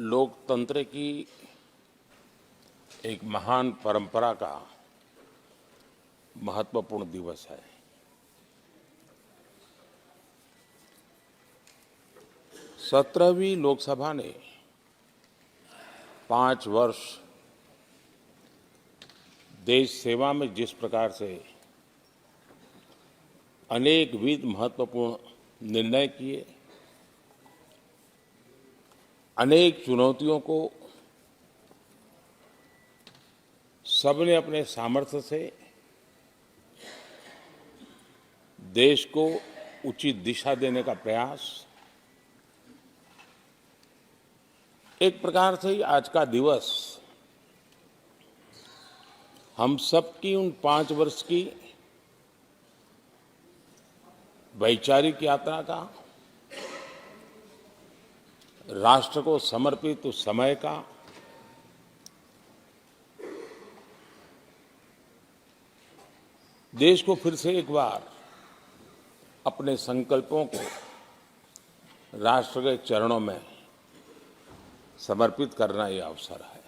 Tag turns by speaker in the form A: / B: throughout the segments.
A: लोकतंत्र की एक महान परंपरा का महत्वपूर्ण दिवस है। सत्रहवीं लोकसभा ने 5 वर्ष देश सेवा में जिस प्रकार से अनेकविध महत्वपूर्ण निर्णय किए, अनेक चुनौतियों को सबने अपने सामर्थ्य से देश को उचित दिशा देने का प्रयास, एक प्रकार से ही आज का दिवस हम सबकी उन 5 वर्ष की वैचारिक यात्रा का, राष्ट्र को समर्पित उस समय का, देश को फिर से एक बार अपने संकल्पों को राष्ट्र के चरणों में समर्पित करना ये अवसर है।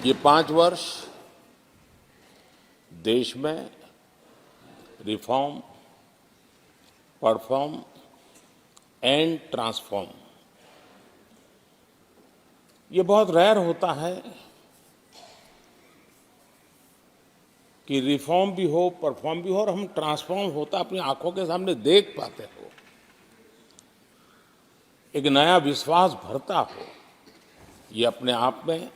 A: ये 5 वर्ष देश में रिफॉर्म, परफॉर्म एंड ट्रांसफॉर्म, ये बहुत रेयर होता है कि रिफॉर्म भी हो, परफॉर्म भी हो और हम ट्रांसफॉर्म होता अपनी आंखों के सामने देख पाते हो, एक नया विश्वास भरता हो। ये अपने आप में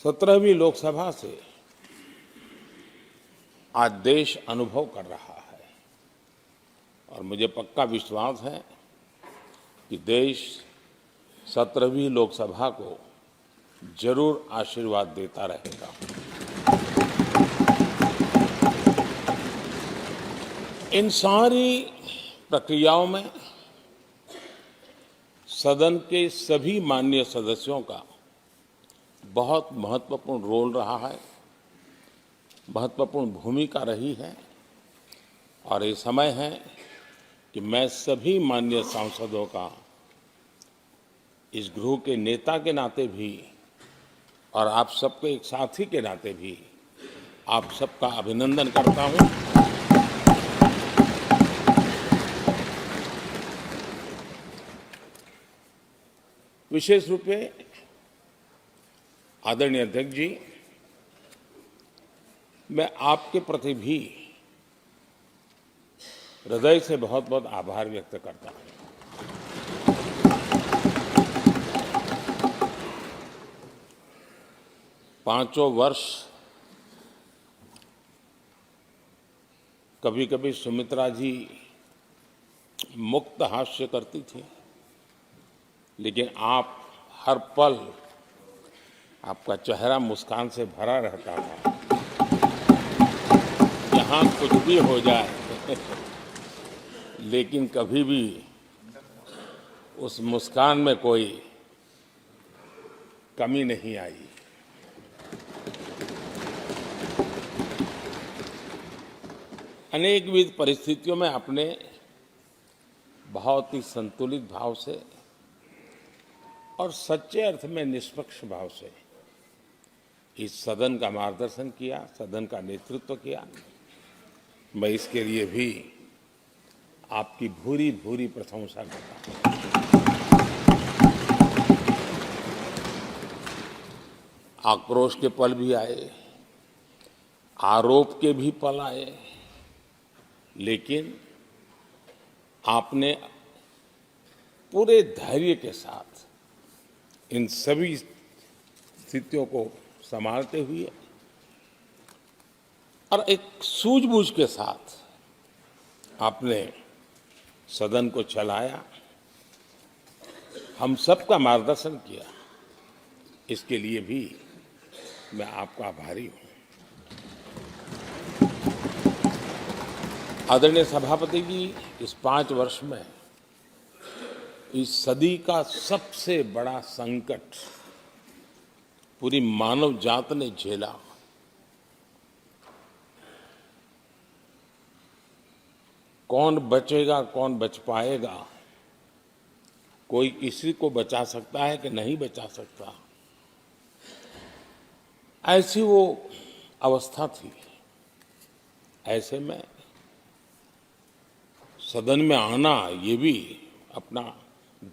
A: 17वीं लोकसभा से आज देश अनुभव कर रहा है और मुझे पक्का विश्वास है कि देश 17वीं लोकसभा को जरूर आशीर्वाद देता रहेगा। इन सारी प्रक्रियाओं में सदन के सभी माननीय सदस्यों का बहुत महत्वपूर्ण रोल रहा है, महत्वपूर्ण भूमिका रही है और ये समय है कि मैं सभी माननीय सांसदों का इस गृह के नेता के नाते भी और आप सबके एक साथी के नाते भी आप सबका अभिनंदन करता हूं। विशेष रूप से आदरणीय अध्यक्ष जी, मैं आपके प्रति भी हृदय से बहुत बहुत आभार व्यक्त करता हूं। पांचों वर्ष कभी कभी सुमित्रा जी मुक्त हास्य करती थी, लेकिन आप हर पल आपका चेहरा मुस्कान से भरा रहता था। यहाँ कुछ भी हो जाए लेकिन कभी भी उस मुस्कान में कोई कमी नहीं आई। अनेकविध परिस्थितियों में आपने बहुत ही संतुलित भाव से और सच्चे अर्थ में निष्पक्ष भाव से इस सदन का मार्गदर्शन किया, सदन का नेतृत्व किया। मैं इसके लिए भी आपकी भूरी भूरी प्रशंसा करता हूं। आक्रोश के पल भी आए, आरोप के भी पल आए, लेकिन आपने पूरे धैर्य के साथ इन सभी स्थितियों को संभालते हुए और एक सूझबूझ के साथ आपने सदन को चलाया, हम सबका मार्गदर्शन किया। इसके लिए भी मैं आपका आभारी हूं। आदरणीय सभापति जी, इस 5 वर्ष में इस सदी का सबसे बड़ा संकट पूरी मानव जात ने झेला। कौन बचेगा, कौन बच पाएगा, कोई किसी को बचा सकता है कि नहीं बचा सकता, ऐसी वो अवस्था थी। ऐसे में सदन में आना, ये भी अपना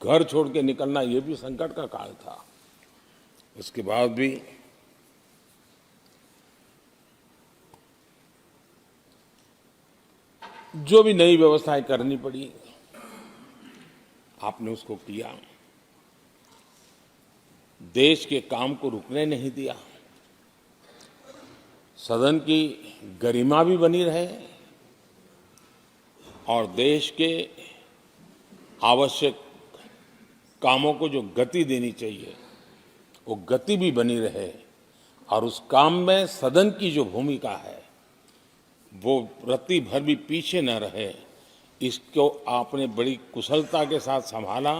A: घर छोड़ के निकलना, ये भी संकट का काल था। उसके बाद भी जो भी नई व्यवस्थाएं करनी पड़ी, आपने उसको किया। देश के काम को रुकने नहीं दिया। सदन की गरिमा भी बनी रहे और देश के आवश्यक कामों को जो गति देनी चाहिए, वो गति भी बनी रहे। और उस काम में सदन की जो भूमिका है, वो रत्ती भर भी पीछे न रहे, इसको आपने बड़ी कुशलता के साथ संभाला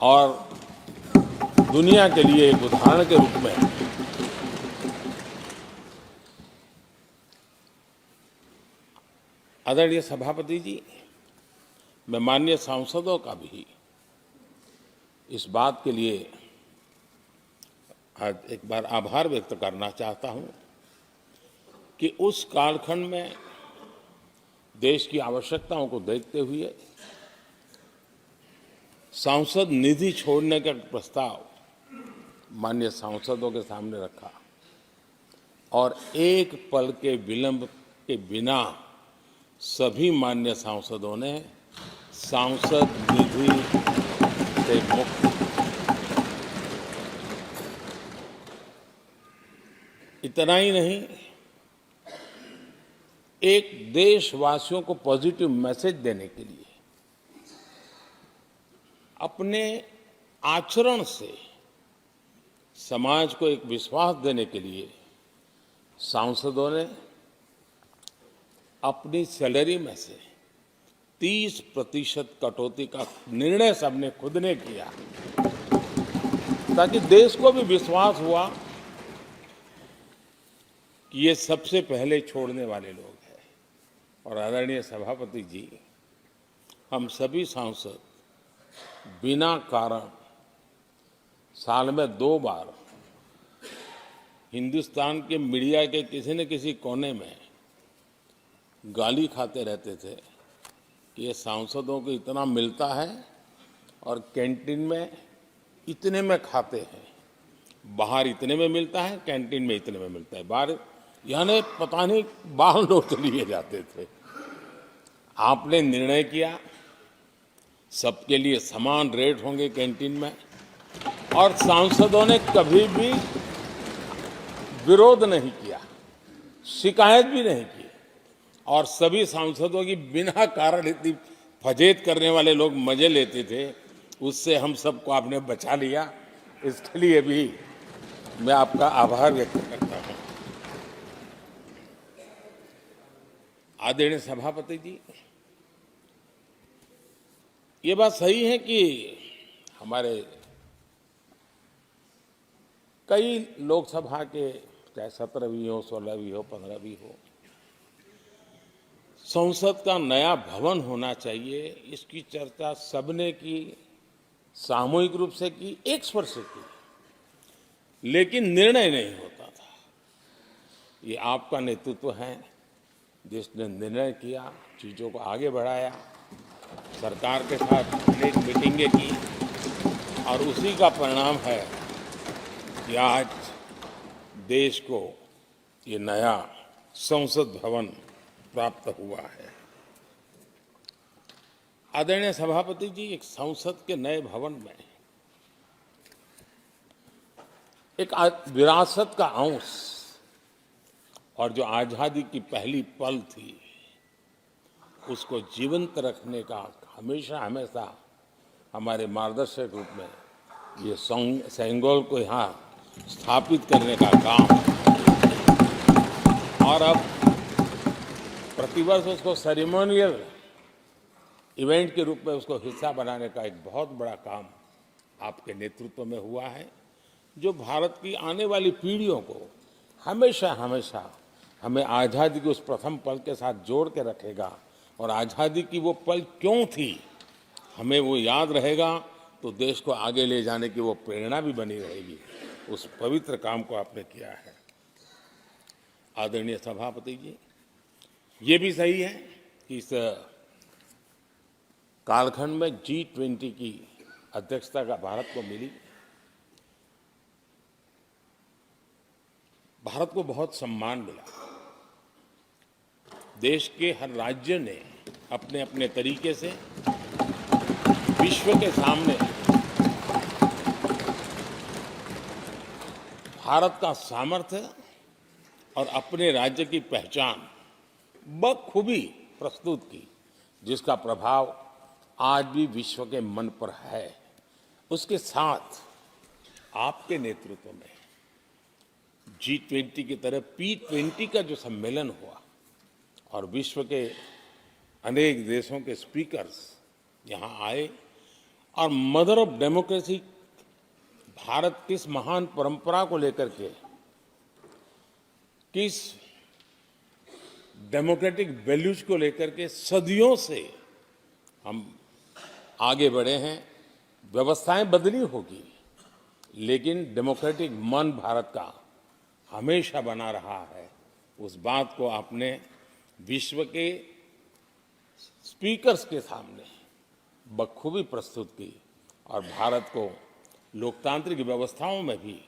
A: और दुनिया के लिए एक उदाहरण के रूप में आदरणीय सभापति जी, मैं माननीय सांसदों का भी इस बात के लिए आज एक बार आभार व्यक्त करना चाहता हूं कि उस कालखंड में देश की आवश्यकताओं को देखते हुए सांसद निधि छोड़ने का प्रस्ताव माननीय सांसदों के सामने रखा और एक पल के विलंब के बिना सभी माननीय सांसदों ने सांसद निधि से मुक्त। इतना ही नहीं, एक देशवासियों को पॉजिटिव मैसेज देने के लिए अपने आचरण से समाज को एक विश्वास देने के लिए सांसदों ने अपनी सैलरी में से 30% कटौती का निर्णय सबने खुद ने किया, ताकि देश को भी विश्वास हुआ कि ये सबसे पहले छोड़ने वाले लोग हैं। और आदरणीय सभापति जी, हम सभी सांसद बिना कारण साल में 2 बार हिंदुस्तान के मीडिया के किसी न किसी कोने में गाली खाते रहते थे कि ये सांसदों को इतना मिलता है और कैंटीन में इतने में खाते हैं, बाहर इतने में मिलता है, कैंटीन में इतने में मिलता है, बाहर यानी पता नहीं बाहर नोट लिए जाते थे। आपने निर्णय किया सबके लिए समान रेट होंगे कैंटीन में, और सांसदों ने कभी भी विरोध नहीं किया, शिकायत भी नहीं की। और सभी सांसदों की बिना कारण इतनी फजेत करने वाले लोग मजे लेते थे, उससे हम सबको आपने बचा लिया। इसके लिए भी मैं आपका आभार व्यक्त करता हूं। आदरणीय सभापति जी, ये बात सही है कि हमारे कई लोकसभा के, चाहे 17वीं हो, 16वीं हो, 15वीं हो, संसद का नया भवन होना चाहिए, इसकी चर्चा सबने की, सामूहिक रूप से की, एक स्वर से की, लेकिन निर्णय नहीं होता था। ये आपका नेतृत्व है जिसने निर्णय किया, चीजों को आगे बढ़ाया, सरकार के साथ अनेक मीटिंगें की, और उसी का परिणाम है कि आज देश को ये नया संसद भवन प्राप्त हुआ है। आदरणीय सभापति जी, एक संसद के नए भवन में एक विरासत का अंश और जो आजादी की पहली पल थी, उसको जीवंत रखने का हमेशा हमेशा हमारे मार्गदर्शक रूप में ये सेंगोल को यहाँ स्थापित करने का काम, और अब प्रतिवर्ष उसको सेरेमोनियल इवेंट के रूप में उसको हिस्सा बनाने का एक बहुत बड़ा काम आपके नेतृत्व में हुआ है, जो भारत की आने वाली पीढ़ियों को हमेशा हमेशा हमें आज़ादी के उस प्रथम पल के साथ जोड़ के रखेगा और आज़ादी की वो पल क्यों थी, हमें वो याद रहेगा तो देश को आगे ले जाने की वो प्रेरणा भी बनी रहेगी। उस पवित्र काम को आपने किया है। आदरणीय सभापति जी, ये भी सही है कि इस कालखंड में G20 की अध्यक्षता का भारत को मिली। भारत को बहुत सम्मान मिला। देश के हर राज्य ने अपने अपने तरीके से विश्व के सामने भारत का सामर्थ्य और अपने राज्य की पहचान बखूबी प्रस्तुत की, जिसका प्रभाव आज भी विश्व के मन पर है। उसके साथ आपके नेतृत्व में G20 की तरह P20 का जो सम्मेलन हुआ और विश्व के अनेक देशों के स्पीकर्स यहाँ आए और मदर ऑफ डेमोक्रेसी भारत किस महान परंपरा को लेकर के, किस डेमोक्रेटिक वैल्यूज को लेकर के सदियों से हम आगे बढ़े हैं। व्यवस्थाएं बदली होगी, लेकिन डेमोक्रेटिक मन भारत का हमेशा बना रहा है। उस बात को आपने विश्व के स्पीकर्स के सामने बखूबी प्रस्तुत की और भारत को लोकतांत्रिक व्यवस्थाओं में भी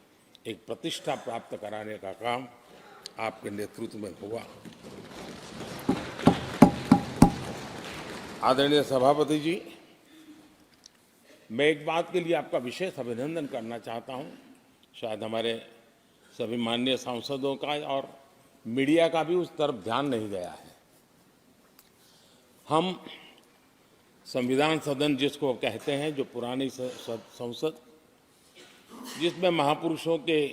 A: एक प्रतिष्ठा प्राप्त कराने का काम आपके नेतृत्व में हुआ। आदरणीय सभापति जी, मैं एक बात के लिए आपका विशेष अभिनंदन करना चाहता हूं। शायद हमारे सभी माननीय सांसदों का और मीडिया का भी उस तरफ ध्यान नहीं गया है। हम संविधान सदन जिसको कहते हैं, जो पुरानी संसद, जिसमें महापुरुषों के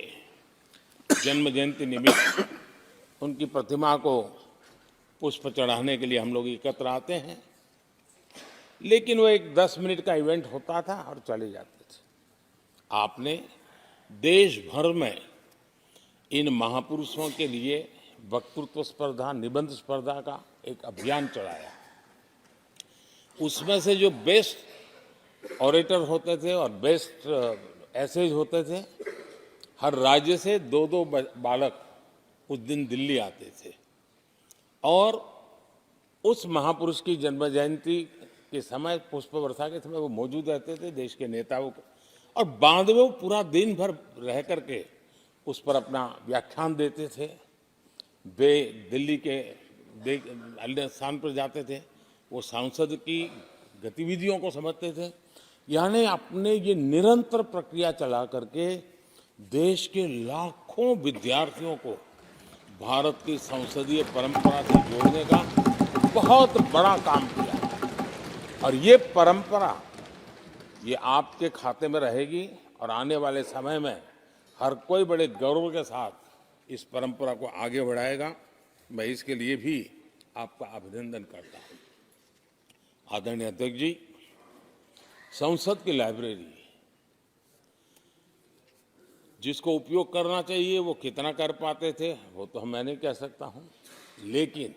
A: जन्म जयंती निमित्त उनकी प्रतिमा को पुष्प चढ़ाने के लिए हम लोग एकत्र आते हैं, लेकिन वो एक 10 मिनट का इवेंट होता था और चले जाते थे। आपने देश भर में इन महापुरुषों के लिए वक्तृत्व स्पर्धा, निबंध स्पर्धा का एक अभियान चलाया। उसमें से जो बेस्ट ऑरेटर होते थे और बेस्ट एसेज होते थे, हर राज्य से 2-2 बालक उस दिन दिल्ली आते थे और उस महापुरुष की जन्म जयंती के समय, पुष्प वर्षा के समय वो मौजूद रहते थे, देश के नेताओं को, और बाद में वो पूरा दिन भर रह करके उस पर अपना व्याख्यान देते थे। वे दिल्ली के अन्य स्थान पर जाते थे, वो सांसद की गतिविधियों को समझते थे। यानी अपने ये निरंतर प्रक्रिया चला करके देश के लाखों विद्यार्थियों को भारत की संसदीय परंपरा से जोड़ने का बहुत बड़ा काम किया। और ये परंपरा, ये आपके खाते में रहेगी और आने वाले समय में हर कोई बड़े गौरव के साथ इस परंपरा को आगे बढ़ाएगा। मैं इसके लिए भी आपका अभिनंदन करता हूं। आदरणीय अध्यक्ष जी, संसद की लाइब्रेरी जिसको उपयोग करना चाहिए वो कितना कर पाते थे वो तो मैं नहीं कह सकता हूं, लेकिन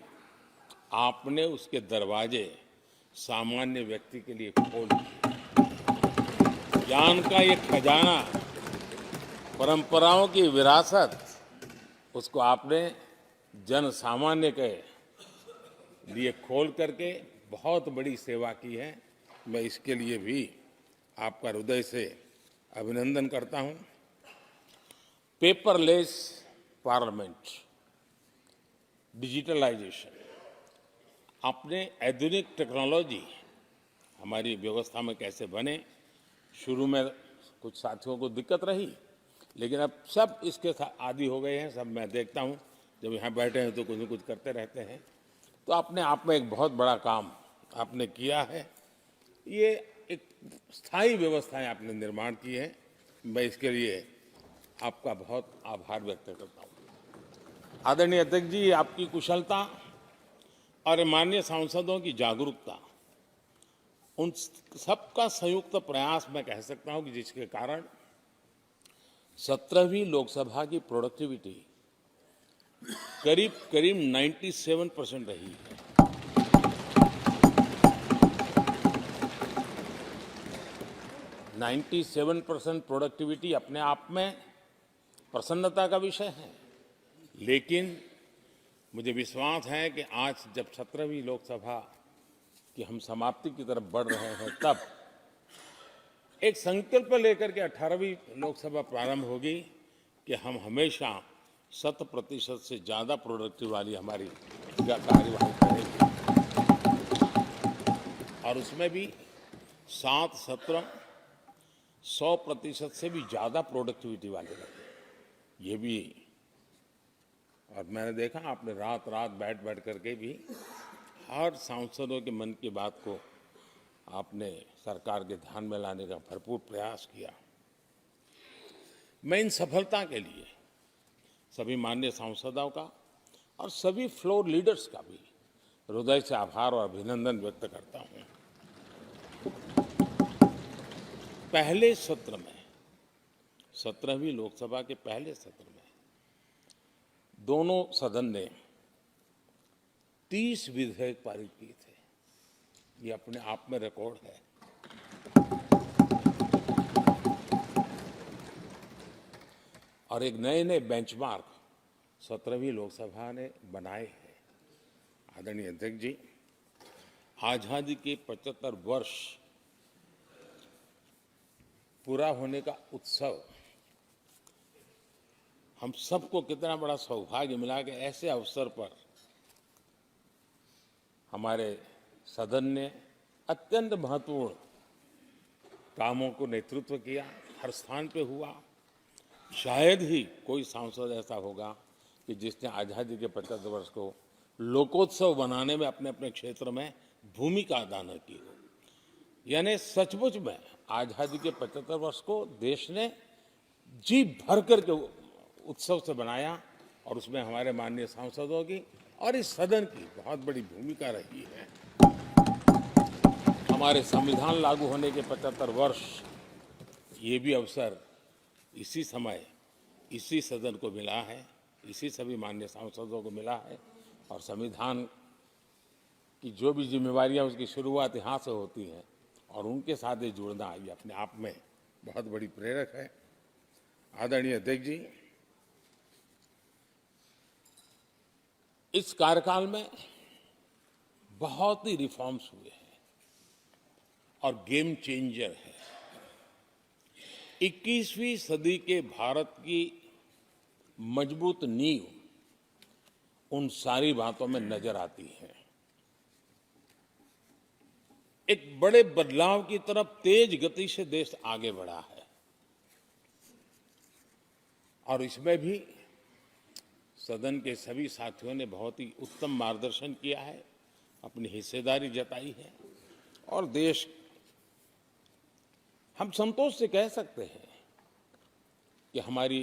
A: आपने उसके दरवाजे सामान्य व्यक्ति के लिए खोल दिए। ज्ञान का ये खजाना, परंपराओं की विरासत, उसको आपने जन सामान्य के लिए खोल करके बहुत बड़ी सेवा की है। मैं इसके लिए भी आपका हृदय से अभिनंदन करता हूं। पेपरलेस पार्लियामेंट, डिजिटलाइजेशन, आपने आधुनिक टेक्नोलॉजी हमारी व्यवस्था में कैसे बने। शुरू में कुछ साथियों को दिक्कत रही, लेकिन अब सब इसके आदी हो गए हैं। सब मैं देखता हूं, जब यहाँ बैठे हैं तो कुछ न कुछ करते रहते हैं। तो अपने आप में एक बहुत बड़ा काम आपने किया है। ये एक स्थायी व्यवस्थाएं आपने निर्माण की है। मैं इसके लिए आपका बहुत आभार व्यक्त करता हूं। आदरणीय अध्यक्ष जी, आपकी कुशलता और माननीय सांसदों की जागरूकता, उन सबका संयुक्त प्रयास मैं कह सकता हूं कि जिसके कारण 17वीं लोकसभा की प्रोडक्टिविटी करीब 97% रही है। 97% प्रोडक्टिविटी अपने आप में प्रसन्नता का विषय है, लेकिन मुझे विश्वास है कि आज जब 17वीं लोकसभा की हम समाप्ति की तरफ बढ़ रहे हैं, तब एक संकल्प लेकर के 18वीं लोकसभा प्रारंभ होगी कि हम हमेशा 100% से ज़्यादा प्रोडक्टिव वाली हमारी कार्यवाही करेंगे, और उसमें भी 7 सत्र 100% से भी ज़्यादा प्रोडक्टिविटी वाले रहे। ये भी, और मैंने देखा आपने रात रात बैठ करके भी हर सांसदों के मन की बात को आपने सरकार के ध्यान में लाने का भरपूर प्रयास किया। मैं इन सफलता के लिए सभी माननीय सांसदों का और सभी फ्लोर लीडर्स का भी हृदय से आभार और अभिनंदन व्यक्त करता हूं। पहले सत्र में, 17वीं लोकसभा के पहले सत्र में दोनों सदन ने 30 विधेयक पारित किए थे। ये अपने आप में रिकॉर्ड है। और एक नए नए बेंचमार्क 17वीं लोकसभा ने बनाए हैं। आदरणीय अध्यक्ष जी, आजादी के 75 वर्ष पूरा होने का उत्सव, हम सबको कितना बड़ा सौभाग्य मिला कि ऐसे अवसर पर हमारे सदन ने अत्यंत महत्वपूर्ण कामों को नेतृत्व किया। हर स्थान पे हुआ। शायद ही कोई सांसद ऐसा होगा कि जिसने आज़ादी के 75 वर्ष को लोकोत्सव बनाने में अपने अपने क्षेत्र में भूमिका अदा न की हो। यानी सचमुच में आज़ादी के 75 वर्ष को देश ने जी भर करके उत्सव से बनाया, और उसमें हमारे माननीय सांसदों की और इस सदन की बहुत बड़ी भूमिका रही है। हमारे संविधान लागू होने के 75 वर्ष, ये भी अवसर इसी समय इसी सदन को मिला है, इसी सभी माननीय सांसदों को मिला है। और संविधान की जो भी जिम्मेवारियां, उसकी शुरुआत यहाँ से होती है, और उनके साथ ही जुड़ना ये अपने आप में बहुत बड़ी प्रेरक है। आदरणीय अध्यक्ष जी, इस कार्यकाल में बहुत ही रिफॉर्म्स हुए हैं और गेम चेंजर है। 21वीं सदी के भारत की मजबूत नींव उन सारी बातों में नजर आती है। एक बड़े बदलाव की तरफ तेज गति से देश आगे बढ़ा है, और इसमें भी सदन के सभी साथियों ने बहुत ही उत्तम मार्गदर्शन किया है, अपनी हिस्सेदारी जताई है, और देश, हम संतोष से कह सकते हैं कि हमारी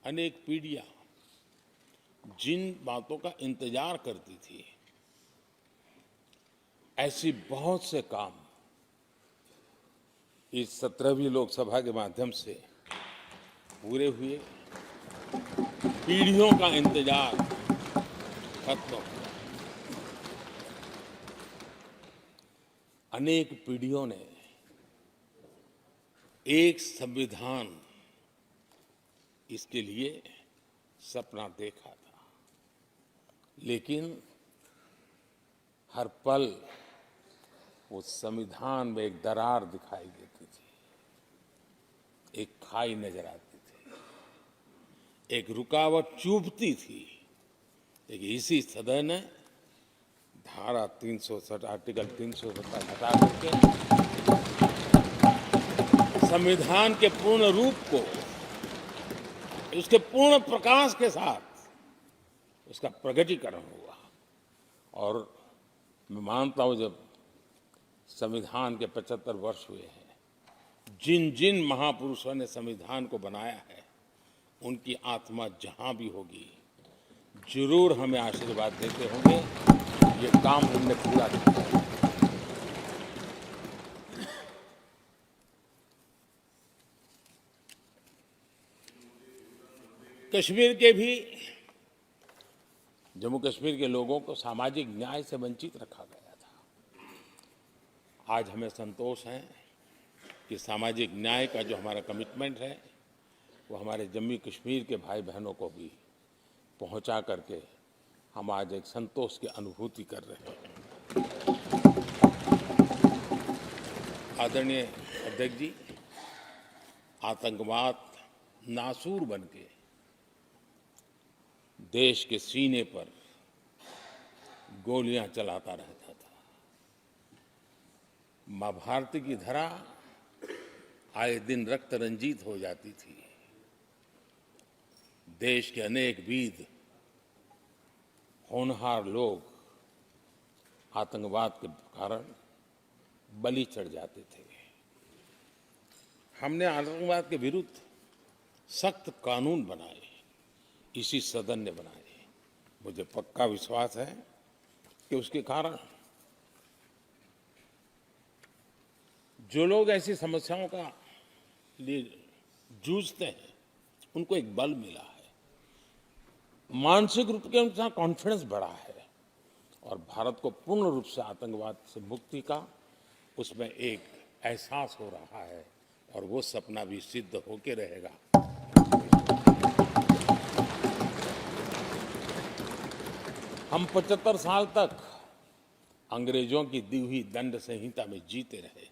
A: अनेक पीढ़ियां जिन बातों का इंतजार करती थी, ऐसी बहुत से काम इस 17वीं लोकसभा के माध्यम से पूरे हुए। पीढ़ियों का इंतजार खत्म हुआ। अनेक पीढ़ियों ने एक संविधान, इसके लिए सपना देखा था, लेकिन हर पल उस संविधान में एक दरार दिखाई देती थी, एक खाई नजर आती थी, एक रुकावट चुभती थी। लेकिन इसी सदन ने धारा 360, आर्टिकल 370 हटा करके संविधान के पूर्ण रूप को, उसके पूर्ण प्रकाश के साथ उसका प्रकटीकरण हुआ। और मैं मानता हूं, जब संविधान के 75 वर्ष हुए हैं, जिन जिन महापुरुषों ने संविधान को बनाया है, उनकी आत्मा जहां भी होगी, जरूर हमें आशीर्वाद देते होंगे, ये काम हमने पूरा किया। कश्मीर के भी, जम्मू कश्मीर के लोगों को सामाजिक न्याय से वंचित रखा गया था। आज हमें संतोष है कि सामाजिक न्याय का जो हमारा कमिटमेंट है वो हमारे जम्मू कश्मीर के भाई बहनों को भी पहुंचा करके हम आज एक संतोष की अनुभूति कर रहे हैं। आदरणीय अध्यक्ष जी, आतंकवाद नासूर बनके देश के सीने पर गोलियां चलाता रहता था। मां भारती की धरा आए दिन रक्त रंजित हो जाती थी। देश के अनेक वीर होनहार लोग आतंकवाद के कारण बलि चढ़ जाते थे। हमने आतंकवाद के विरुद्ध सख्त कानून बनाए, इसी सदन ने बनाए। मुझे पक्का विश्वास है कि उसके कारण जो लोग ऐसी समस्याओं का लिए जूझते हैं उनको एक बल मिला है, मानसिक रूप के उनका कॉन्फिडेंस बढ़ा है और भारत को पूर्ण रूप से आतंकवाद से मुक्ति का उसमें एक एहसास हो रहा है और वो सपना भी सिद्ध होके रहेगा। हम 75 साल तक अंग्रेजों की दी हुई दंड संहिता में जीते रहे।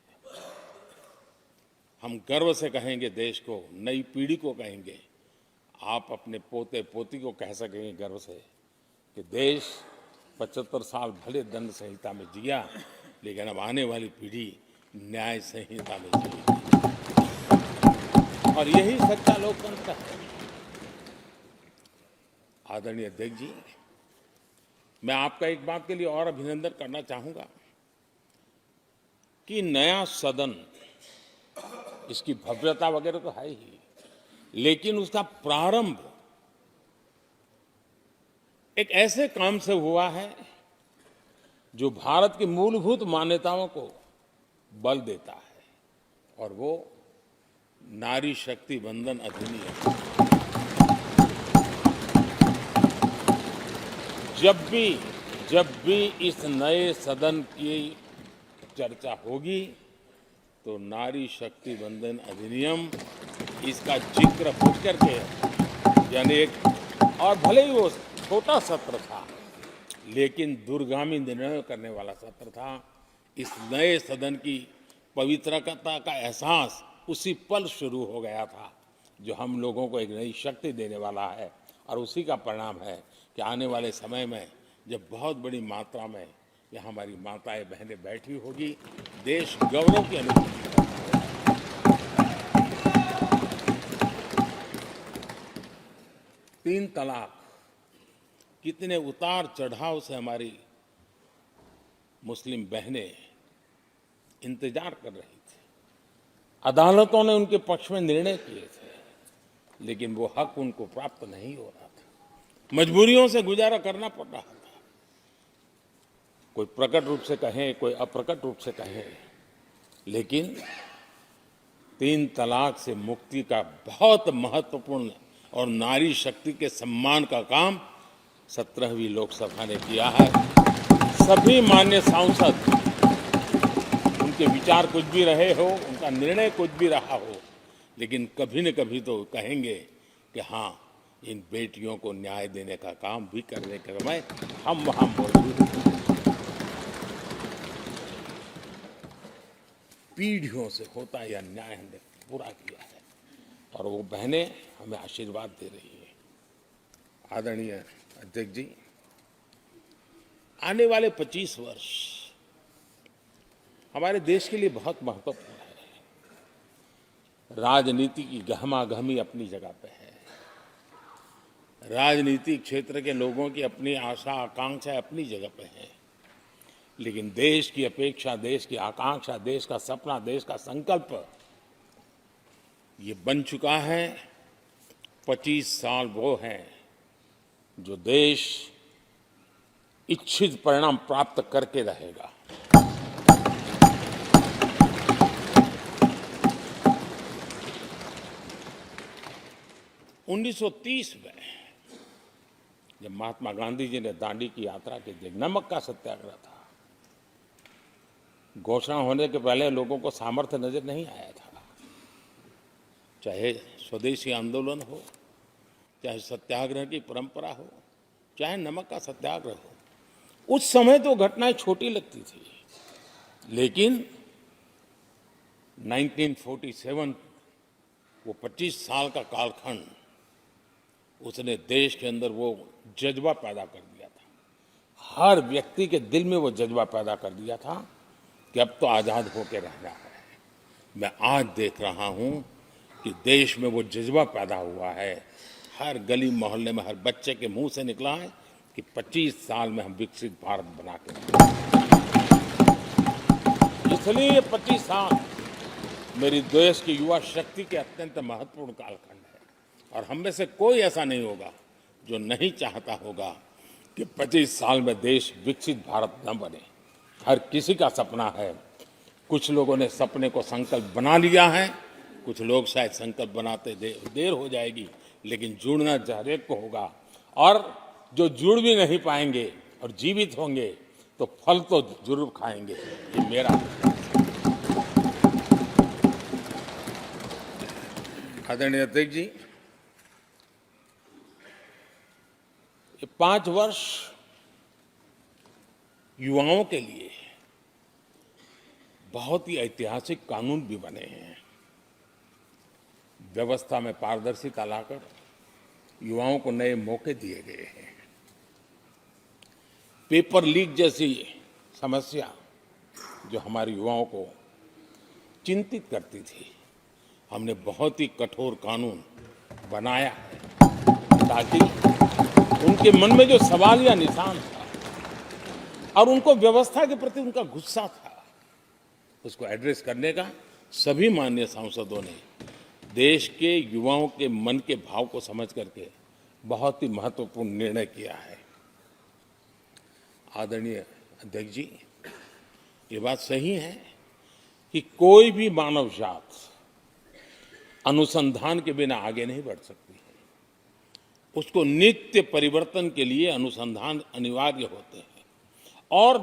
A: हम गर्व से कहेंगे, देश को, नई पीढ़ी को कहेंगे, आप अपने पोते पोती को कह सकेंगे गर्व से कि देश 75 साल भले दंड संहिता में जिया, लेकिन अब आने वाली पीढ़ी न्याय संहिता में जिएगी और यही सच्चा लोकतंत्र है। आदरणीय अध्यक्ष जी, मैं आपका एक बात के लिए और अभिनंदन करना चाहूंगा कि नया सदन, इसकी भव्यता वगैरह तो है ही, लेकिन उसका प्रारंभ एक ऐसे काम से हुआ है जो भारत की मूलभूत मान्यताओं को बल देता है और वो नारी शक्ति वंदन अधिनियम। जब भी इस नए सदन की चर्चा होगी तो नारी शक्ति वंदन अधिनियम इसका जिक्र होकर के, यानी एक, और भले ही वो छोटा सत्र था लेकिन दूरगामी निर्णय करने वाला सत्र था। इस नए सदन की पवित्रता का एहसास उसी पल शुरू हो गया था जो हम लोगों को एक नई शक्ति देने वाला है और उसी का परिणाम है कि आने वाले समय में जब बहुत बड़ी मात्रा में यहाँ हमारी माताएं बहनें बैठी होगी, देश गौरव की अनुभूति होगी। 3 तलाक कितने उतार चढ़ाव से हमारी मुस्लिम बहनें इंतजार कर रही थी। अदालतों ने उनके पक्ष में निर्णय किए थे, लेकिन वो हक उनको प्राप्त नहीं हो रहा था। मजबूरियों से गुजारा करना पड़ रहा था। कोई प्रकट रूप से कहे, कोई अप्रकट रूप से कहे, लेकिन 3 तलाक से मुक्ति का बहुत महत्वपूर्ण और नारी शक्ति के सम्मान का काम 17वीं लोकसभा ने किया है। सभी माननीय सांसद, उनके विचार कुछ भी रहे हो, उनका निर्णय कुछ भी रहा हो, लेकिन कभी न कभी तो कहेंगे कि हाँ, इन बेटियों को न्याय देने का काम भी करने के समय हम वहां मौजूद हैं। पीढ़ियों से होता यह न्याय हमने पूरा किया है और वो बहनें हमें आशीर्वाद दे रही है। आदरणीय अध्यक्ष जी, आने वाले 25 वर्ष हमारे देश के लिए बहुत महत्वपूर्ण है। राजनीति की गहमागहमी अपनी जगह पे है, राजनीतिक क्षेत्र के लोगों की अपनी आशा आकांक्षा अपनी जगह पे है, लेकिन देश की अपेक्षा, देश की आकांक्षा, देश का सपना, देश का संकल्प ये बन चुका है। 25 साल वो हैं जो देश इच्छित परिणाम प्राप्त करके रहेगा। उन्नीस 1930 में जब महात्मा गांधी जी ने दांडी की यात्रा की थी, नमक का सत्याग्रह था, घोषणा होने के पहले लोगों को सामर्थ्य नजर नहीं आया था, चाहे स्वदेशी आंदोलन हो, चाहे सत्याग्रह की परंपरा हो, चाहे नमक का सत्याग्रह हो। उस समय तो घटनाएं छोटी लगती थी, लेकिन 1947 वो 25 साल का कालखंड, उसने देश के अंदर वो जज्बा पैदा कर दिया था। हर व्यक्ति के दिल में वो जज्बा पैदा कर दिया था कि अब तो आजाद होकर रहना है। मैं आज देख रहा हूं कि देश में वो जज्बा पैदा हुआ है। हर गली मोहल्ले में हर बच्चे के मुंह से निकला है कि 25 साल में हम विकसित भारत बना के इसलिए ये 25 साल मेरी देश की युवा शक्ति के अत्यंत महत्वपूर्ण कालखंड है। और हम में से कोई ऐसा नहीं होगा जो नहीं चाहता होगा कि 25 साल में देश विकसित भारत न बने। हर किसी का सपना है। कुछ लोगों ने सपने को संकल्प बना लिया है, कुछ लोग शायद संकल्प बनाते देर हो जाएगी, लेकिन जुड़ना हर एक को होगा। और जो जुड़ भी नहीं पाएंगे और जीवित होंगे तो फल तो जरूर खाएंगे। ये मेरा आदरणीय अध्यक्ष जी, ये 5 वर्ष युवाओं के लिए बहुत ही ऐतिहासिक कानून भी बने हैं। व्यवस्था में पारदर्शिता लाकर युवाओं को नए मौके दिए गए हैं। पेपर लीक जैसी समस्या जो हमारे युवाओं को चिंतित करती थी, हमने बहुत ही कठोर कानून बनाया है ताकि उनके मन में जो सवाल या निशान था और उनको व्यवस्था के प्रति उनका गुस्सा था, उसको एड्रेस करने का सभी माननीय सांसदों ने देश के युवाओं के मन के भाव को समझ करके बहुत ही महत्वपूर्ण निर्णय किया है। आदरणीय अध्यक्ष जी, ये बात सही है कि कोई भी मानव जात अनुसंधान के बिना आगे नहीं बढ़ सकती है। उसको नित्य परिवर्तन के लिए अनुसंधान अनिवार्य होते हैं। और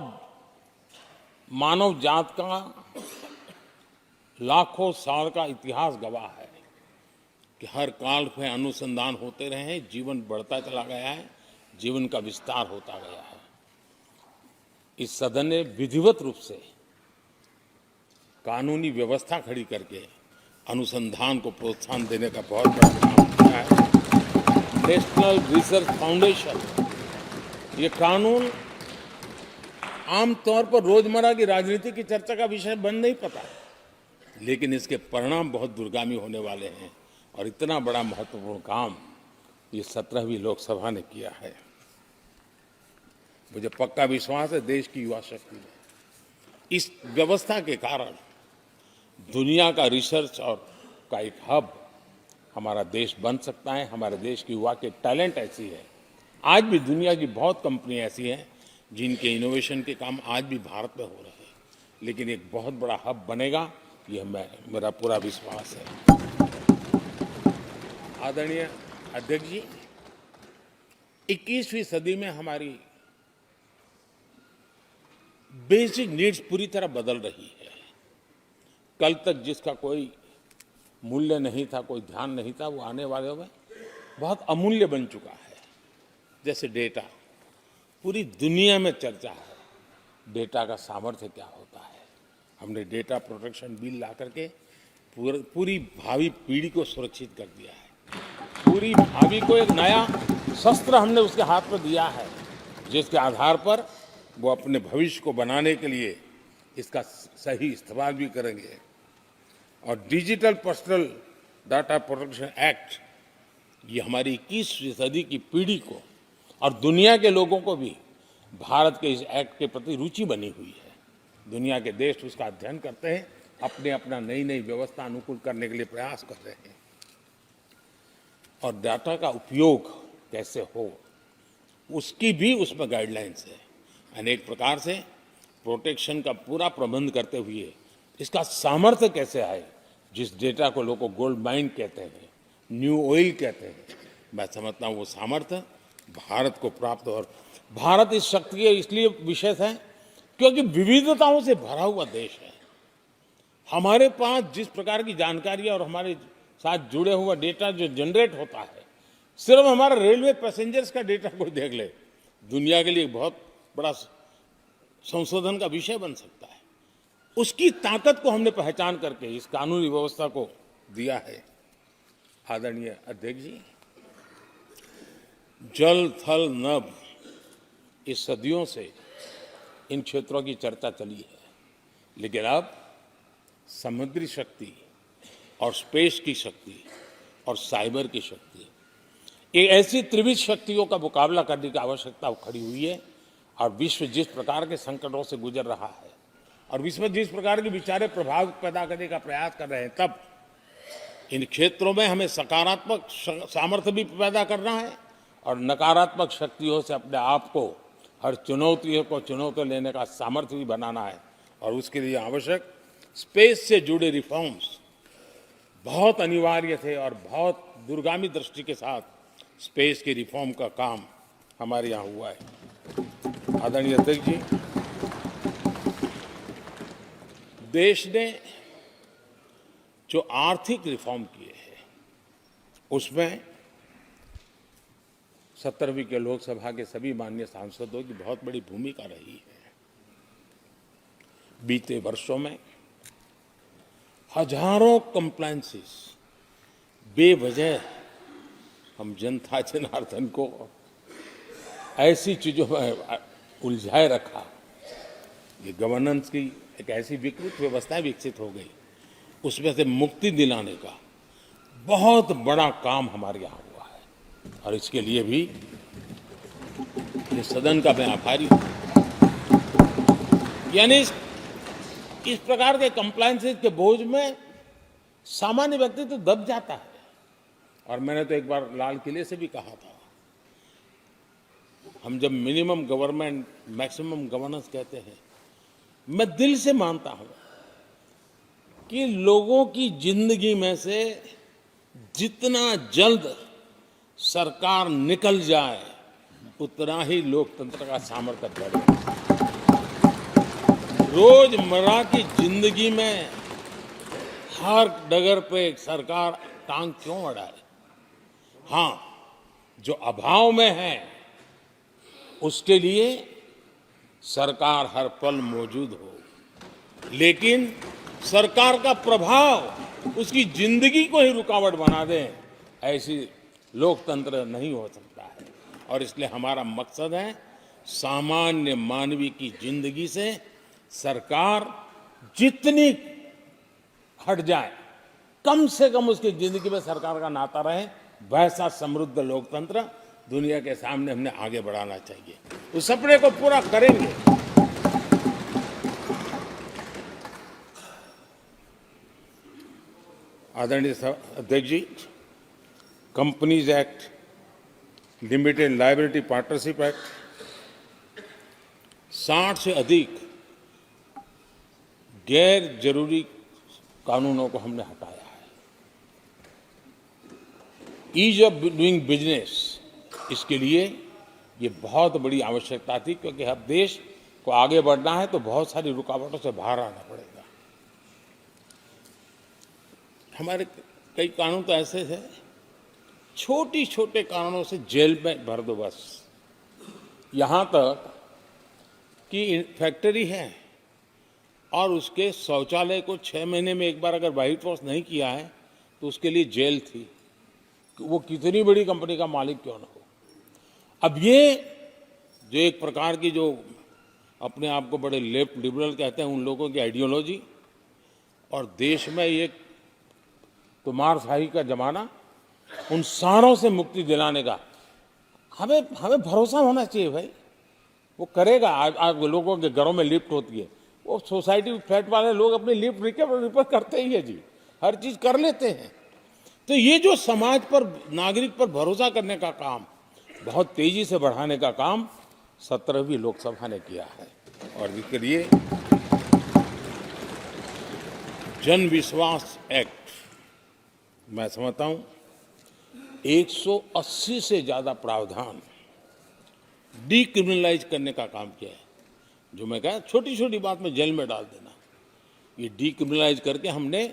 A: मानव जात का लाखों साल का इतिहास गवाह है कि हर काल में अनुसंधान होते रहे हैं, जीवन बढ़ता चला गया है, जीवन का विस्तार होता गया है। इस सदन ने विधिवत रूप से कानूनी व्यवस्था खड़ी करके अनुसंधान को प्रोत्साहन देने का बहुत बड़ा काम किया है। नेशनल रिसर्च फाउंडेशन, ये कानून आमतौर पर रोजमर्रा की राजनीति की चर्चा का विषय बन नहीं पाता, लेकिन इसके परिणाम बहुत दूरगामी होने वाले हैं। और इतना बड़ा महत्वपूर्ण काम ये 17वीं लोकसभा ने किया है। मुझे पक्का विश्वास है देश की युवा शक्ति में इस व्यवस्था के कारण दुनिया का रिसर्च और का एक हब हमारा देश बन सकता है। हमारे देश की युवा के टैलेंट ऐसी है। आज भी दुनिया की बहुत कंपनियां ऐसी हैं जिनके इनोवेशन के काम आज भी भारत में हो रहे हैं, लेकिन एक बहुत बड़ा हब बनेगा, यह मेरा पूरा विश्वास है। आदरणीय अध्यक्ष जी, 21वीं सदी में हमारी बेसिक नीड्स पूरी तरह बदल रही है। कल तक जिसका कोई मूल्य नहीं था, कोई ध्यान नहीं था, वो आने वाले में बहुत अमूल्य बन चुका है। जैसे डेटा, पूरी दुनिया में चर्चा है डेटा का सामर्थ्य क्या होता है। हमने डेटा प्रोटेक्शन बिल ला करके पूरी भावी पीढ़ी को सुरक्षित कर दिया है। पूरी भावी को एक नया शस्त्र हमने उसके हाथ में दिया है, जिसके आधार पर वो अपने भविष्य को बनाने के लिए इसका सही इस्तेमाल भी करेंगे। और digital personal data protection act, ये हमारी 21वीं सदी की पीढ़ी को और दुनिया के लोगों को भी भारत के इस एक्ट के प्रति रुचि बनी हुई है। दुनिया के देश उसका अध्ययन करते हैं, अपने अपना नई नई व्यवस्था अनुकूल करने के लिए प्रयास कर रहे हैं। और डाटा का उपयोग कैसे हो, उसकी भी उसमें गाइडलाइंस है। अनेक प्रकार से प्रोटेक्शन का पूरा प्रबंध करते हुए इसका सामर्थ्य कैसे आए। जिस डेटा को लोगों को गोल्ड माइन कहते हैं, न्यू ऑयल कहते हैं, मैं समझता हूँ वो सामर्थ्य भारत को प्राप्त हो। और भारत इस शक्ति के इसलिए विशेष है क्योंकि विविधताओं से भरा हुआ देश है। हमारे पास जिस प्रकार की जानकारी और हमारे साथ जुड़े हुआ डेटा जो जनरेट होता है, सिर्फ हमारा रेलवे पैसेंजर्स का डेटा कोई देख ले, दुनिया के लिए बहुत बड़ा संशोधन का विषय बन सकता है। उसकी ताकत को हमने पहचान करके इस कानूनी व्यवस्था को दिया है। आदरणीय अध्यक्ष जी, जल थल नभ, इस सदियों से इन क्षेत्रों की चर्चा चली है, लेकिन अब समुद्री शक्ति और स्पेस की शक्ति और साइबर की शक्ति, एक ऐसी त्रिविध शक्तियों का मुकाबला करने की आवश्यकता खड़ी हुई है। और विश्व जिस प्रकार के संकटों से गुजर रहा है और विश्व जिस प्रकार के विचारे प्रभाव पैदा करने का प्रयास कर रहे हैं, तब इन क्षेत्रों में हमें सकारात्मक सामर्थ्य भी पैदा करना है और नकारात्मक शक्तियों से अपने आप को, हर चुनौतियों को चुनौती लेने का सामर्थ्य भी बनाना है। और उसके लिए आवश्यक स्पेस से जुड़े रिफॉर्म्स बहुत अनिवार्य थे और बहुत दूरगामी दृष्टि के साथ स्पेस के रिफॉर्म का काम हमारे यहाँ हुआ है। आदरणीय अध्यक्ष जी, देश ने जो आर्थिक रिफॉर्म किए हैं उसमें 17वीं के लोकसभा के सभी माननीय सांसदों की बहुत बड़ी भूमिका रही है। बीते वर्षों में हजारों कंप्लायंसेस बेवजह हम जनता जनार्दन को ऐसी चीजों में उलझाए रखा। ये गवर्नेंस की एक ऐसी विकृत व्यवस्था विकसित हो गई, उसमें से मुक्ति दिलाने का बहुत बड़ा काम हमारे यहाँ हुआ है और इसके लिए भी ये सदन का मैं आभारी हूँ। यानी इस प्रकार के कंप्लायंसेस के बोझ में सामान्य व्यक्ति तो दब जाता है। और मैंने तो एक बार लाल किले से भी कहा था, हम जब मिनिमम गवर्नमेंट मैक्सिमम गवर्नेंस कहते हैं, मैं दिल से मानता हूं कि लोगों की जिंदगी में से जितना जल्द सरकार निकल जाए उतना ही लोकतंत्र का सामर्थ्य बढ़े। रोजमर्रा की जिंदगी में हर डगर पे सरकार टांग क्यों अड़ाए? हाँ, जो अभाव में है उसके लिए सरकार हर पल मौजूद हो, लेकिन सरकार का प्रभाव उसकी जिंदगी को ही रुकावट बना दे, ऐसी लोकतंत्र नहीं हो सकता है। और इसलिए हमारा मकसद है सामान्य मानवीय की जिंदगी से सरकार जितनी हट जाए, कम से कम उसकी जिंदगी में सरकार का नाता रहे, वैसा समृद्ध लोकतंत्र दुनिया के सामने हमने आगे बढ़ाना चाहिए। उस सपने को पूरा करेंगे। आदरणीय अध्यक्ष जी, companies act, limited liability partnership act, 60 से अधिक गैर जरूरी कानूनों को हमने हटाया है। ईज ऑफ डूइंग बिजनेस, इसके लिए ये बहुत बड़ी आवश्यकता थी, क्योंकि हर देश को आगे बढ़ना है तो बहुत सारी रुकावटों से बाहर आना पड़ेगा। हमारे कई कानून तो ऐसे थे, छोटी छोटे कारणों से जेल में भर दो बस। यहां तक कि फैक्ट्री है और उसके शौचालय को 6 महीने में एक बार अगर व्हाइट वॉश नहीं किया है तो उसके लिए जेल थी, वो कितनी बड़ी कंपनी का मालिक क्यों न हो। अब ये जो एक प्रकार की जो अपने आप को बड़े लेफ्ट लिबरल कहते हैं, उन लोगों की आइडियोलॉजी और देश में ये तुमारशाही का जमाना, उन सारों से मुक्ति दिलाने का हमें भरोसा होना चाहिए भाई। वो करेगा। आज लोगों के घरों में लिफ्ट होती है, वो सोसाइटी फ्लैट वाले लोग अपनी लिफ्ट रिपेयर करते ही है जी, हर चीज कर लेते हैं। तो ये जो समाज पर, नागरिक पर भरोसा करने का काम, बहुत तेजी से बढ़ाने का काम 17वीं लोकसभा ने किया है। और इसके लिए जन विश्वास एक्ट, मैं समझता हूं 180 से ज्यादा प्रावधान डीक्रिमिनलाइज करने का काम किया है। जो मैं कहा छोटी छोटी बात में जेल में डाल देना, ये डीक्रिमिनलाइज करके हमने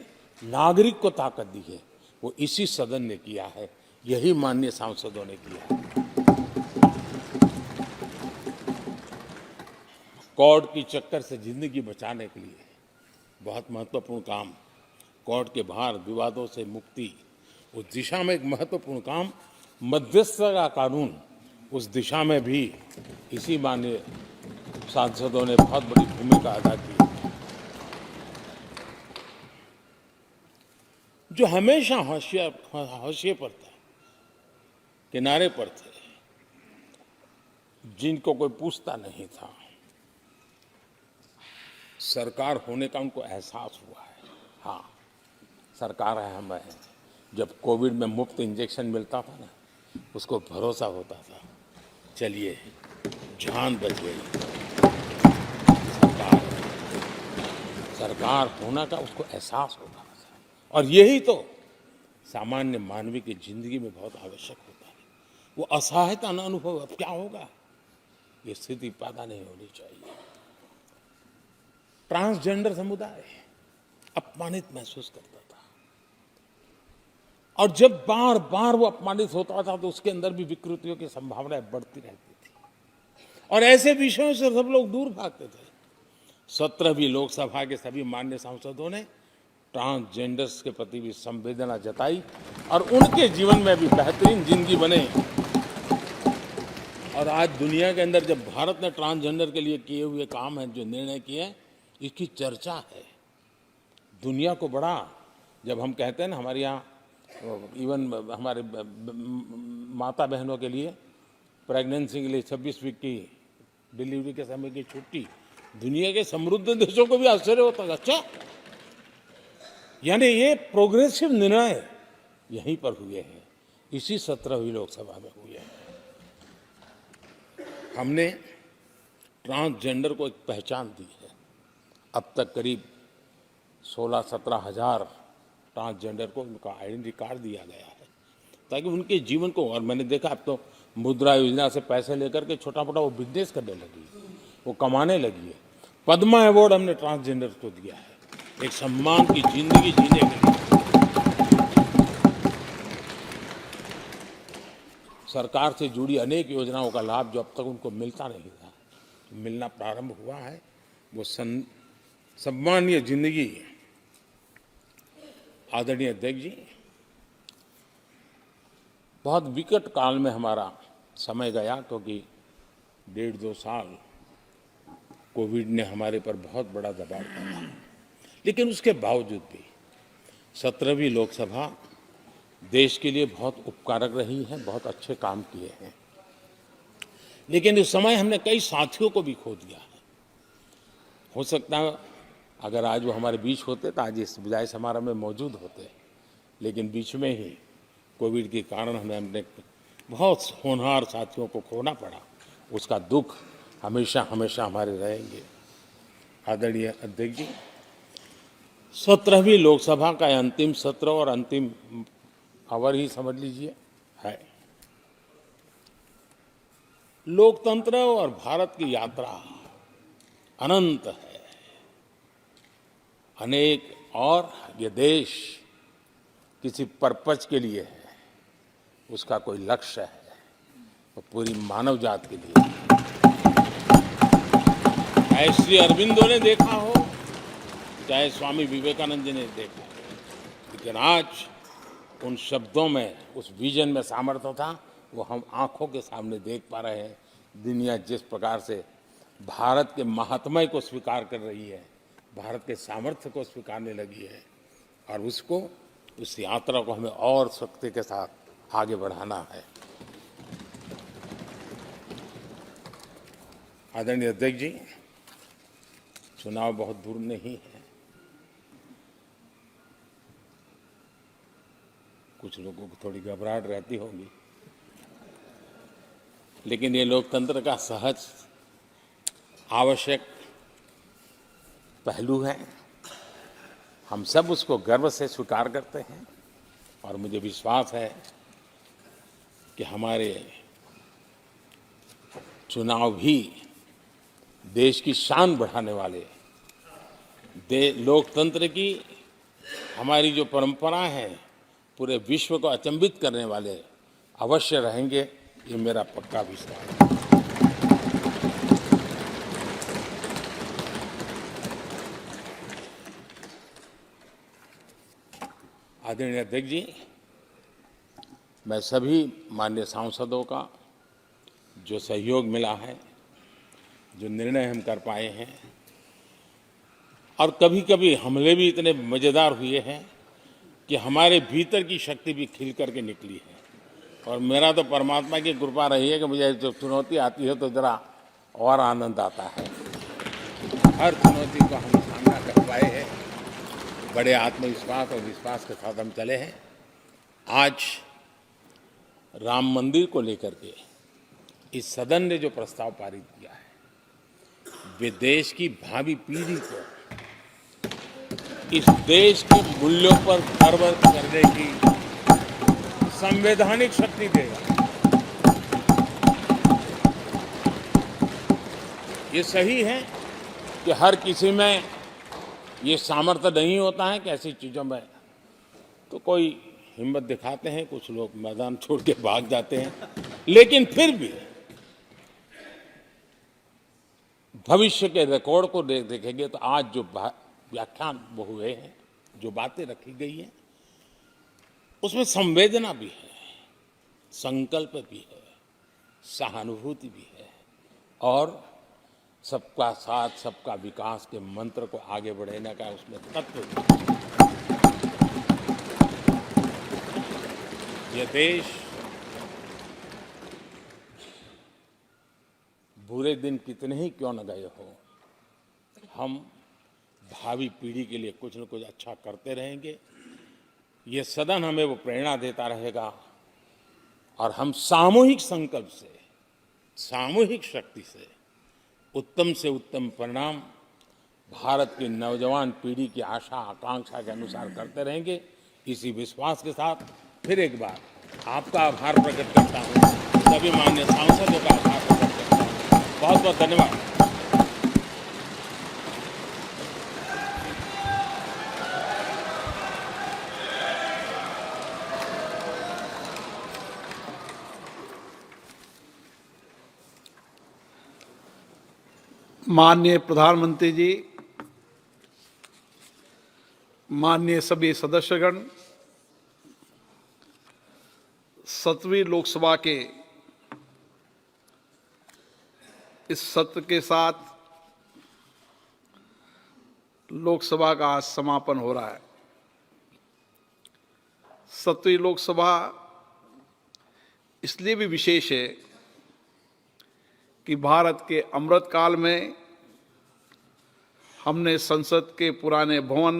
A: नागरिक को ताकत दी है वो इसी सदन ने किया है, यही माननीय सांसदों ने किया है। कोर्ट की चक्कर से जिंदगी बचाने के लिए बहुत महत्वपूर्ण काम, कोर्ट के बाहर विवादों से मुक्ति, उस दिशा में एक महत्वपूर्ण काम, मध्यस्थता का कानून, उस दिशा में भी इसी माननीय सांसदों ने बहुत बड़ी भूमिका अदा की। जो हमेशा हाशिए पर थे, किनारे पर थे, जिनको कोई पूछता नहीं था, सरकार होने का उनको एहसास हुआ है। हाँ, सरकार है, हम है। जब कोविड में मुफ्त इंजेक्शन मिलता था ना, उसको भरोसा होता था, चलिए जान बच गई, सरकार होना का उसको एहसास होता था। और यही तो सामान्य मानवीय की जिंदगी में बहुत आवश्यक होता है। वो असहायता न अनुभव, अब क्या होगा, ये स्थिति पैदा नहीं होनी चाहिए। ट्रांसजेंडर समुदाय अपमानित महसूस करता था, और जब बार बार वो अपमानित होता था तो उसके अंदर भी विकृतियों की संभावनाएं बढ़ती रहती थी, और ऐसे विषयों से सब लोग दूर भागते थे। 17वीं लोकसभा के सभी माननीय सांसदों ने ट्रांसजेंडर्स के प्रति भी संवेदना जताई, और उनके जीवन में भी बेहतरीन जिंदगी बने। और आज दुनिया के अंदर जब भारत ने ट्रांसजेंडर के लिए किए हुए काम है, जो निर्णय किए हैं, इसकी चर्चा है दुनिया को बड़ा। जब हम कहते हैं ना, हमारे यहाँ इवन हमारे माता बहनों के लिए प्रेगनेंसी के लिए 26 वीक की डिलीवरी के समय की छुट्टी, दुनिया के समृद्ध देशों को भी आश्चर्य होता है। अच्छा, यानी ये प्रोग्रेसिव निर्णय यहीं पर हुए हैं, इसी 17वीं लोकसभा में हुए हैं। हमने ट्रांसजेंडर को एक पहचान दी है। अब तक करीब 16-17 हजार ट्रांसजेंडर को उनका आइडेंटिटी कार्ड दिया गया है, ताकि उनके जीवन को, और मैंने देखा अब तो मुद्रा योजना से पैसे लेकर के छोटा मोटा वो बिजनेस करने लगी, वो कमाने लगी है। पद्मा अवार्ड हमने ट्रांसजेंडर को दिया है, एक सम्मान की जिंदगी जीने के लिए। सरकार से जुड़ी अनेक योजनाओं का लाभ जो अब तक उनको मिलता नहीं था, मिलना प्रारंभ हुआ है। वो सम्मानीय जिंदगी। आदरणीय अध्यक्ष जी, बहुत विकट काल में हमारा समय गया, क्योंकि 1.5-2 साल कोविड ने हमारे पर बहुत बड़ा दबाव डाला, लेकिन उसके बावजूद भी 17वीं लोकसभा देश के लिए बहुत उपकारक रही है, बहुत अच्छे काम किए हैं। लेकिन इस समय हमने कई साथियों को भी खो दिया है। हो सकता है अगर आज वो हमारे बीच होते तो आज इस विदाई समारोह में मौजूद होते, लेकिन बीच में ही कोविड के कारण हमें अपने बहुत होनहार साथियों को खोना पड़ा। उसका दुख हमेशा हमेशा हमारे रहेंगे। आदरणीय अध्यक्ष जी, 17वीं लोकसभा का अंतिम सत्र और अंतिम आवर ही समझ लीजिए है। लोकतंत्र और भारत की यात्रा अनंत है, अनेक, और ये देश किसी पर्पज के लिए है, उसका कोई लक्ष्य है, वो पूरी मानव जात के लिए। चाहे श्री अरविंदो ने देखा हो, चाहे स्वामी विवेकानंद जी ने देखा हो, लेकिन आज उन शब्दों में, उस विजन में सामर्थ्य था, वो हम आंखों के सामने देख पा रहे हैं। दुनिया जिस प्रकार से भारत के महात्म्य को स्वीकार कर रही है, भारत के सामर्थ्य को स्वीकारने लगी है, और उसको, उस यात्रा को हमें और शक्ति के साथ आगे बढ़ाना है। आदरणीय अध्यक्ष जी, चुनाव बहुत दूर नहीं है। कुछ लोगों को थोड़ी घबराहट रहती होगी, लेकिन ये लोकतंत्र का सहज आवश्यक पहलू है। हम सब उसको गर्व से स्वीकार करते हैं, और मुझे विश्वास है कि हमारे चुनाव भी देश की शान बढ़ाने वाले, लोकतंत्र की हमारी जो परंपरा है, पूरे विश्व को अचंभित करने वाले अवश्य रहेंगे, ये मेरा पक्का विश्वास है। आदरणीय अध्यक्ष जी, मैं सभी माननीय सांसदों का जो सहयोग मिला है, जो निर्णय हम कर पाए हैं, और कभी कभी हमले भी इतने मज़ेदार हुए हैं कि हमारे भीतर की शक्ति भी खिल करके निकली है। और मेरा तो परमात्मा की कृपा रही है कि मुझे जब चुनौती आती है तो ज़रा और आनंद आता है। हर चुनौती को हम सामना कर पाए हैं, बड़े आत्मविश्वास और विश्वास के साथ हम चले हैं। आज राम मंदिर को लेकर के इस सदन ने जो प्रस्ताव पारित किया है, वे देश की भावी पीढ़ी को इस देश के मूल्यों पर गर्व करने की संवैधानिक शक्ति देगा। ये सही है कि हर किसी में ये सामर्थ्य नहीं होता है कि ऐसी चीज़ों में तो कोई हिम्मत दिखाते हैं, कुछ लोग मैदान छोड़ के भाग जाते हैं, लेकिन फिर भी भविष्य के रिकॉर्ड को देखेंगे तो आज जो व्याख्यान वो हुए हैं, जो बातें रखी गई हैं, उसमें संवेदना भी है, संकल्प भी है, सहानुभूति भी है और सबका साथ सबका विकास के मंत्र को आगे बढ़ाने का उसमें तत्व भी है। ये देश बुरे दिन कितने ही क्यों न गए हो, हम भावी पीढ़ी के लिए कुछ न कुछ अच्छा करते रहेंगे। ये सदन हमें वो प्रेरणा देता रहेगा और हम सामूहिक संकल्प से, सामूहिक शक्ति से उत्तम परिणाम भारत की नौजवान पीढ़ी की आशा आकांक्षा के अनुसार करते रहेंगे। इसी विश्वास के साथ फिर एक बार आपका आभार प्रकट करता हूँ, सभी माननीय सांसदों का आभार प्रकट करता हूँ। बहुत बहुत धन्यवाद।
B: माननीय प्रधानमंत्री जी, माननीय सभी सदस्यगण, 7वीं लोकसभा के इस सत्र के साथ लोकसभा का आज समापन हो रहा है। 7वीं लोकसभा इसलिए भी विशेष है कि भारत के अमृत काल में हमने संसद के पुराने भवन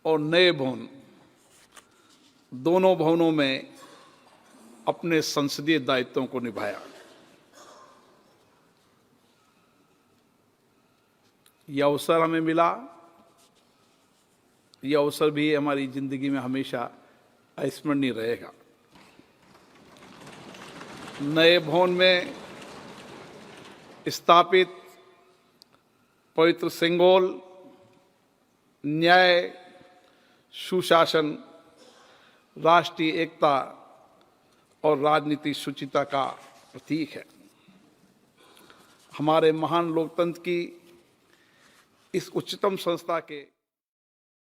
B: और नए भवन दोनों भवनों में अपने संसदीय दायित्वों को निभाया। यह अवसर हमें मिला, यह अवसर भी हमारी जिंदगी में हमेशा अविस्मरणीय रहेगा। नए भवन में स्थापित पवित्र सिंगोल न्याय, सुशासन, राष्ट्रीय एकता और राजनीतिक शुचिता का प्रतीक है। हमारे महान लोकतंत्र की इस उच्चतम संस्था के